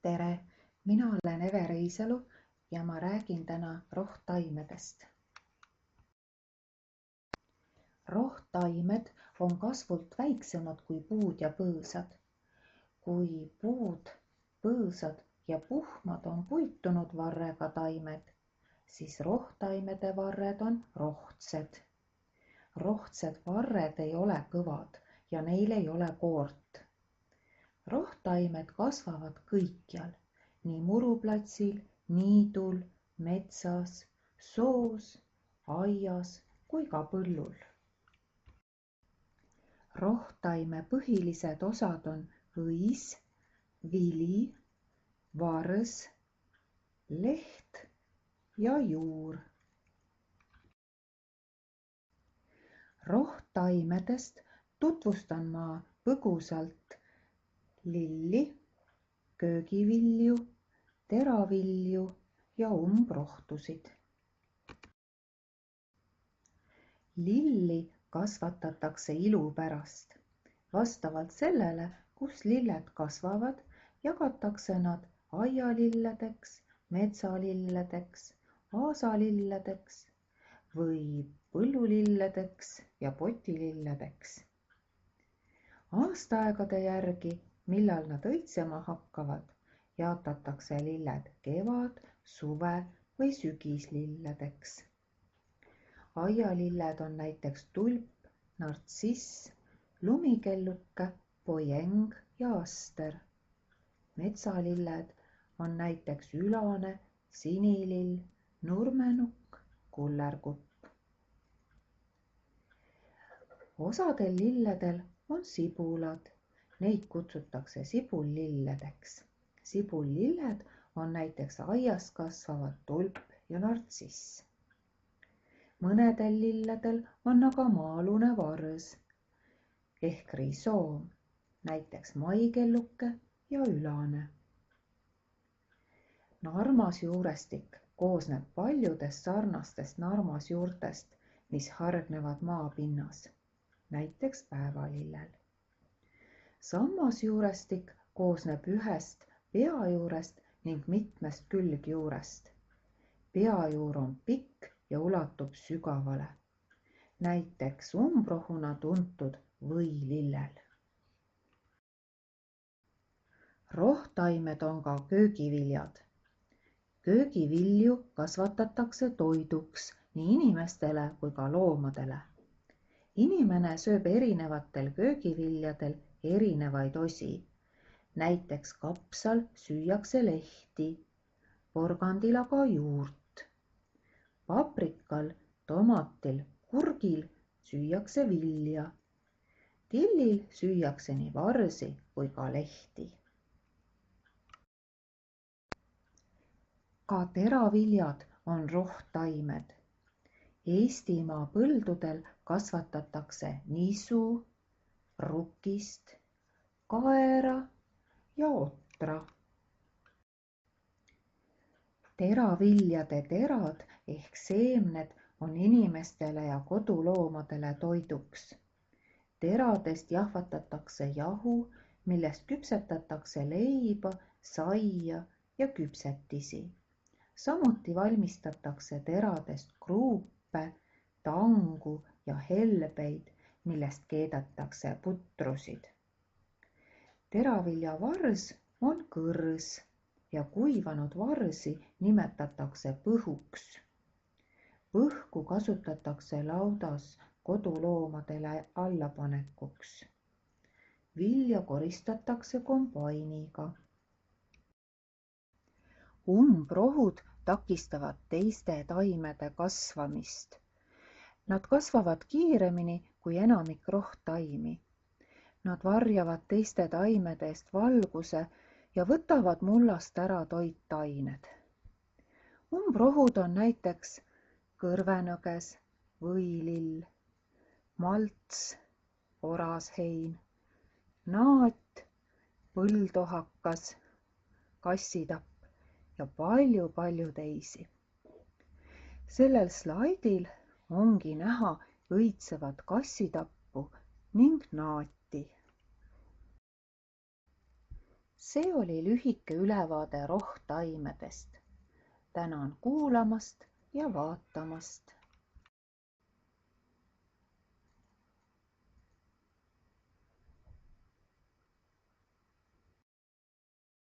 Tere, mina olen Eve Reisalu ja ma räägin täna rohttaimedest. Rohtaimed on kasvult väiksemad kui puud ja põõsad. Kui puud, põõsad ja puhmad on puitunud varrega taimed, siis rohtaimede varred on rohtsed. Rohtsed varred ei ole kõvad ja neil ei ole koort. Rohtaimed kasvavad kõikjal, nii muruplatsil, niidul, metsas, soos, aias kui ka põllul. Rohtaime põhilised osad on õis, vili, vars, leht ja juur. Rohtaimedest tutvustan ma põgusalt lilli, köögivilju, teravilju ja umbrohtusid. Lilli kasvatatakse ilu pärast. Vastavalt sellele, kus lilled kasvavad, jagatakse nad aialilledeks, metsalilledeks, aasalilledeks või põllulilledeks ja potililledeks. Aastaaegade järgi, millal nad õitsema hakkavad, jaotatakse lilled kevad-, suve- või sügislilledeks. Aialilled on näiteks tulp, nartsiss, lumikelluke, pojeng ja aster. Metsalilled on näiteks ülane, sinilill, nurmenukk, kullerkupp. Osadel lilledel on sibulad, neid kutsutakse sibullilledeks. Sibullilled on näiteks aias kasvavad tulp ja nartsiss. Mõnedel lilledel on aga maalune vars ehk risoom, näiteks maikelluke ja ülane. Narmasjuurestik koosneb paljudest sarnastest narmasjuurtest, mis hargnevad maapinnas, näiteks päevalillel. Sammasjuurestik koosneb ühest peajuurest ning mitmest külgjuurest. Peajuur on pikk ja ulatub sügavale, näiteks umbrohuna tuntud võilillel. Rohtaimed on ka köögiviljad. Köögivilju kasvatatakse toiduks nii inimestele kui ka loomadele. Inimene sööb erinevatel köögiviljadel erinevaid osi. Näiteks kapsal süüakse lehti, porgandil aga juurt. Paprikal, tomatil, kurgil süüakse vilja. Tillil süüakse nii varsi kui ka lehti. Ka teraviljad on rohtaimed. Eestimaa põldudel kasvatatakse nisu, rukist, kaera ja otra. Teraviljade terad ehk seemned on inimestele ja koduloomadele toiduks. Teradest jahvatatakse jahu, millest küpsetatakse leiba, saia ja küpsetisi. Samuti valmistatakse teradest kruupe, tangu ja helbeid, millest keedetakse putrusid. Teravilja vars on kõrs ja kuivanud varsi nimetatakse põhuks. Põhku kasutatakse laudas koduloomadele allapanekuks. Vilja koristatakse kombainiga. Umbrohud takistavad teiste taimede kasvamist. Nad kasvavad kiiremini kui enamik rohttaimi. Nad varjavad teiste taimede eest valguse ja võtavad mullast ära toitained. Umbrohud on näiteks kõrvenõges, võilill, malts, orashein, naat, põldohakas, kassitapp ja palju teisi. Sellel slaidil ongi näha õitsevat kassitappu ning naati. See oli lühike ülevaade rohttaimedest. Tänan kuulamast ja vaatamast.